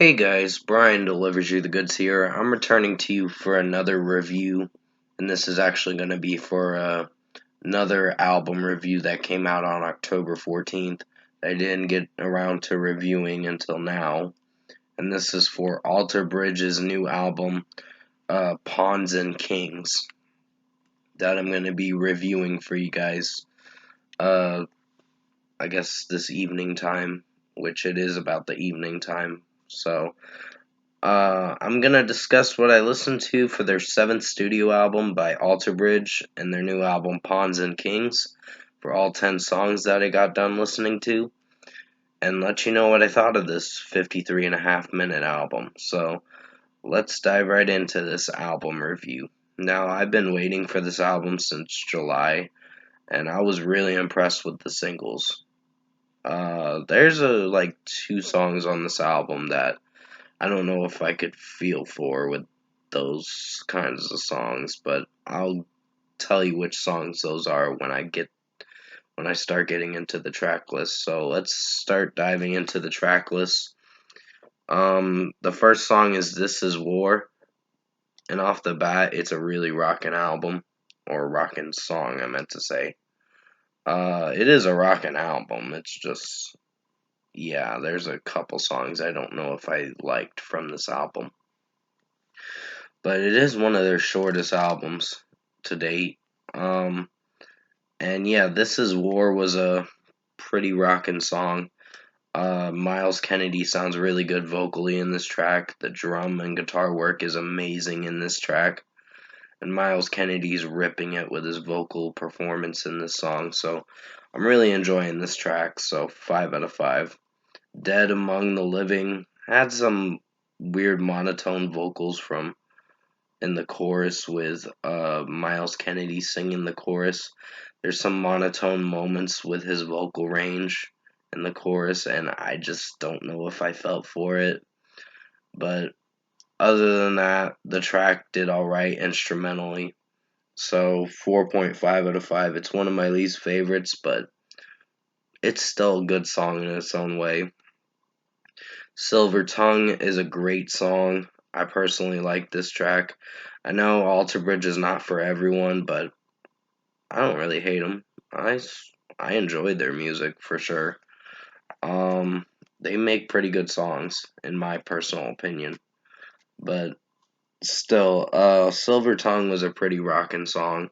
Hey guys, Brian delivers you the goods here. I'm returning to you for another review, and this is actually going to be for another album review that came out on October 14th. I didn't get around to reviewing until now, and this is for Alter Bridge's new album, Pawns and Kings, that I'm going to be reviewing for you guys, uh, I guess this evening time, which it is about the evening time, so... I'm gonna discuss what I listened to for their seventh studio album by Alter Bridge and their new album Pawns and Kings for all 10 songs that I got done listening to, and let you know what I thought of this 53.5-minute album. So let's dive right into this album review. Now, I've been waiting for this album since July, and I was really impressed with the singles. There's like 2 songs on this album that I don't know if I could feel for with those kinds of songs, but I'll tell you which songs those are when I start getting into the track list. So let's start diving into the track list. The first song is "This Is War," and off the bat, it's a really rockin' album or rockin' song. I meant to say. It is a rockin' album. It's just yeah, there's a couple songs I don't know if I liked from this album. But it is one of their shortest albums to date. Um, and yeah, This Is War was a pretty rockin' song. Miles Kennedy sounds really good vocally in this track. The drum and guitar work is amazing in this track. And Miles Kennedy's ripping it with his vocal performance in this song. So I'm really enjoying this track. So 5 out of 5. Dead Among the Living had some weird monotone vocals from in the chorus with Miles Kennedy singing the chorus. There's some monotone moments with his vocal range in the chorus, and I just don't know if I felt for it. But other than that, the track did alright instrumentally. So 4.5 out of 5. It's one of my least favorites, but it's still a good song in its own way. Silver Tongue is a great song. I personally like this track. I know Alter Bridge is not for everyone, but I don't really hate them. I enjoyed their music for sure. They make pretty good songs in my personal opinion, but still, Silver Tongue was a pretty rockin' song.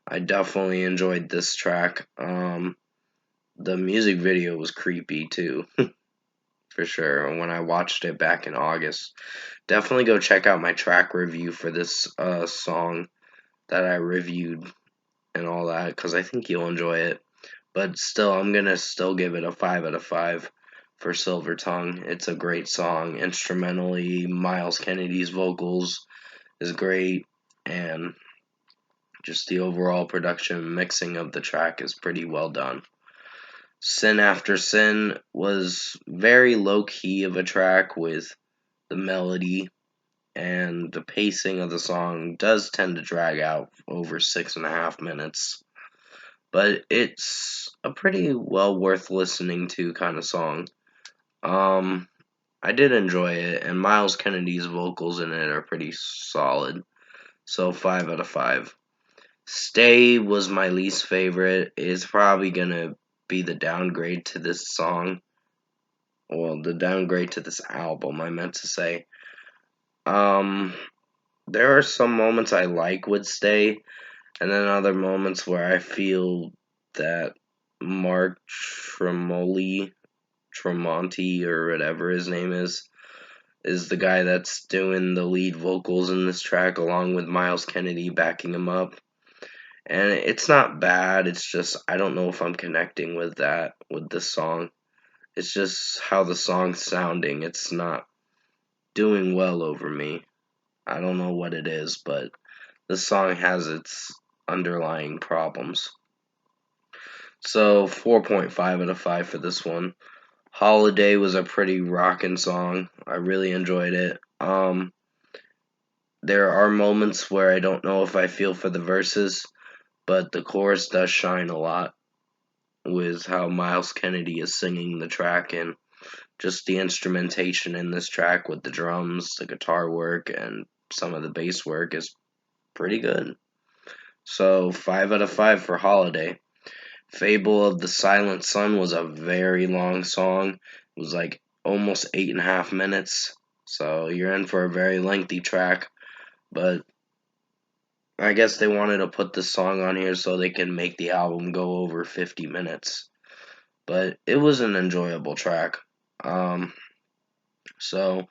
I definitely enjoyed this track. The music video was creepy too, for sure. When I watched it back in August, definitely go check out my track review for this song that I reviewed and all that, because I think you'll enjoy it. But still, I'm gonna still give it a 5 out of 5 for Silver Tongue. It's a great song. Instrumentally, Miles Kennedy's vocals is great, and just the overall production and mixing of the track is pretty well done. Sin After Sin was very low key of a track with the melody, and the pacing of the song does tend to drag out over 6.5 minutes. But it's a pretty well worth listening to kind of song. Um, I did enjoy it, and Miles Kennedy's vocals in it are pretty solid. So 5 out of 5. Stay was my least favorite. It's probably gonna be the downgrade to this song. Well, the downgrade to this album, I meant to say. Um, there are some moments I like with Stay, and then other moments where I feel that Mark Tremonti, or whatever his name is the guy that's doing the lead vocals in this track, along with Miles Kennedy backing him up. And it's not bad, it's just I don't know if I'm connecting with that, with this song. It's just how the song's sounding. It's not doing well over me. I don't know what it is, but the song has its underlying problems. So 4.5 out of 5 for this one. Holiday was a pretty rockin' song. I really enjoyed it. There are moments where I don't know if I feel for the verses, but the chorus does shine a lot with how Miles Kennedy is singing the track, and just the instrumentation in this track with the drums, the guitar work, and some of the bass work is pretty good. So 5 out of 5 for Holiday. Fable of the Silent Sun was a very long song. It was like almost 8.5 minutes. So you're in for a very lengthy track. But I guess they wanted to put this song on here so they can make the album go over 50 minutes. But it was an enjoyable track. So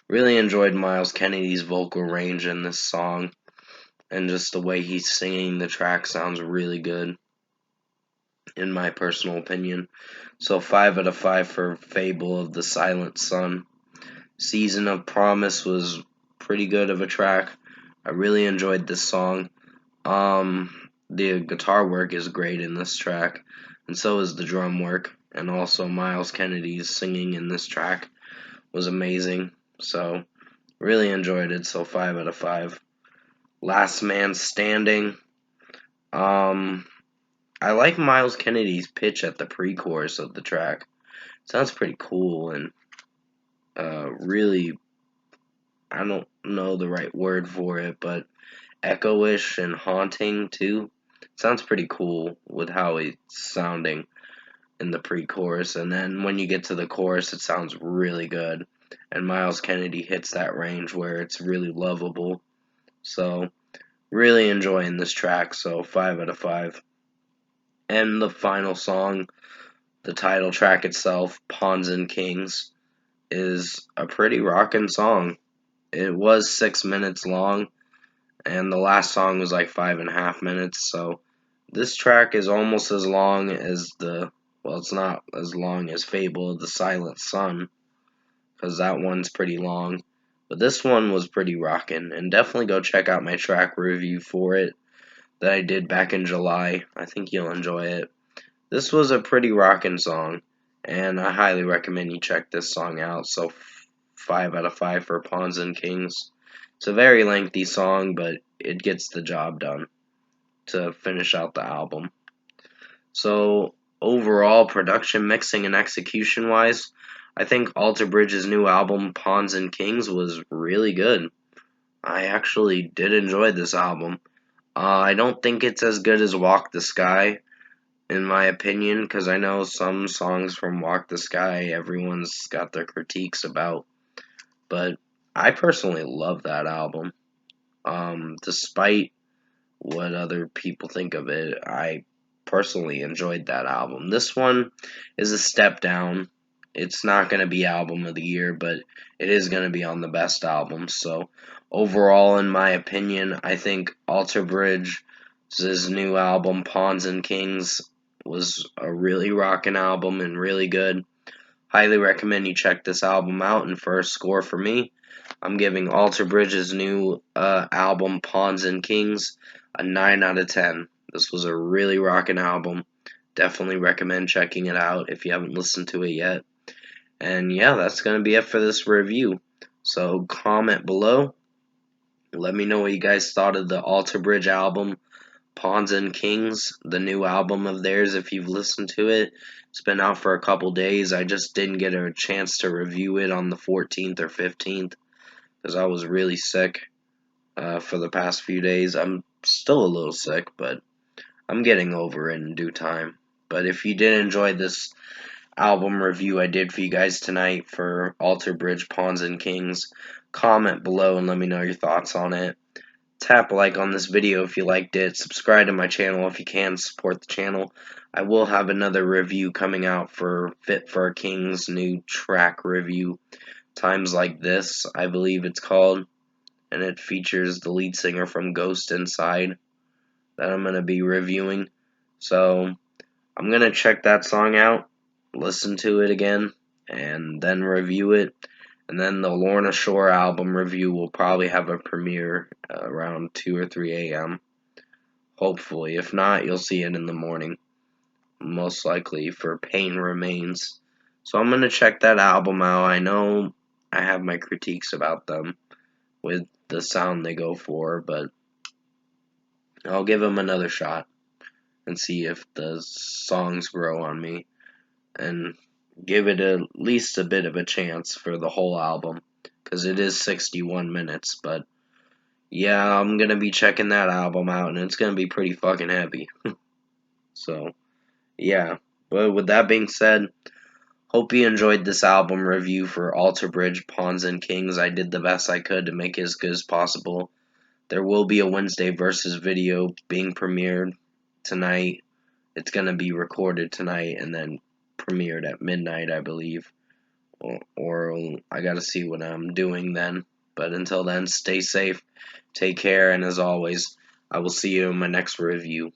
really enjoyed Miles Kennedy's vocal range in this song. And just the way he's singing the track sounds really good, in my personal opinion. So 5 out of 5 for Fable of the Silent Sun. Season of Promise was pretty good of a track. I really enjoyed this song. The guitar work is great in this track, and so is the drum work, and also Miles Kennedy's singing in this track was amazing. So really enjoyed it. So 5 out of 5. Last Man Standing. I like Miles Kennedy's pitch at the pre-chorus of the track. Sounds pretty cool and really, I don't know the right word for it, but echo-ish and haunting too. Sounds pretty cool with how it's sounding in the pre-chorus, and then when you get to the chorus, it sounds really good. And Miles Kennedy hits that range where it's really lovable. So really enjoying this track. So 5 out of 5. And the final song, the title track itself, Pawns and Kings, is a pretty rockin' song. It was 6 minutes long, and the last song was like 5.5 minutes, so this track is almost as long as well, it's not as long as Fable of the Silent Sun, because that one's pretty long, but this one was pretty rockin', and definitely go check out my track review for it that I did back in July. I think you'll enjoy it. This was a pretty rockin' song, and I highly recommend you check this song out. So 5 out of 5 for Pawns and Kings. It's a very lengthy song, but it gets the job done to finish out the album. So overall, production, mixing, and execution wise, I think Alter Bridge's new album, Pawns and Kings, was really good. I actually did enjoy this album. I don't think it's as good as Walk the Sky, in my opinion, because I know some songs from Walk the Sky everyone's got their critiques about, but I personally love that album. Despite what other people think of it, I personally enjoyed that album. This one is a step down. It's not going to be album of the year, but it is going to be on the best albums. So overall, in my opinion, I think Alter Bridge's new album, Pawns and Kings, was a really rockin' album and really good. Highly recommend you check this album out. And for a score for me, I'm giving Alter Bridge's new album, Pawns and Kings, a 9 out of 10. This was a really rockin' album. Definitely recommend checking it out if you haven't listened to it yet. And yeah, that's going to be it for this review. So comment below. Let me know what you guys thought of the Alter Bridge album, Pawns and Kings, the new album of theirs. If you've listened to it, it's been out for a couple days. I just didn't get a chance to review it on the 14th or 15th because I was really sick for the past few days. I'm still a little sick, but I'm getting over it in due time. But if you did enjoy this album review I did for you guys tonight for Alter Bridge, Pawns and Kings, comment below and let me know your thoughts on it. Tap like on this video if you liked it. Subscribe to my channel if you can. Support the channel. I will have another review coming out for Fit for a King's new track review. Times Like This, I believe it's called. And it features the lead singer from Ghost Inside that I'm going to be reviewing. So I'm going to check that song out, listen to it again, and then review it. And then the Lorna Shore album review will probably have a premiere around 2 or 3 a.m. Hopefully. If not, you'll see it in the morning. Most likely for Pain Remains. So I'm going to check that album out. I know I have my critiques about them with the sound they go for, but I'll give them another shot and see if the songs grow on me. And give it at least a bit of a chance for the whole album, because it is 61 minutes. But yeah, I'm gonna be checking that album out, and it's gonna be pretty fucking heavy. So yeah, but with that being said, hope you enjoyed this album review for Alter Bridge, Pawns and Kings. I did the best I could to make it as good as possible. There will be a Wednesday Versus video being premiered tonight. It's going to be recorded tonight and then premiered at midnight, I believe. Or I got to see what I'm doing then. But until then, stay safe, take care, and as always, I will see you in my next review.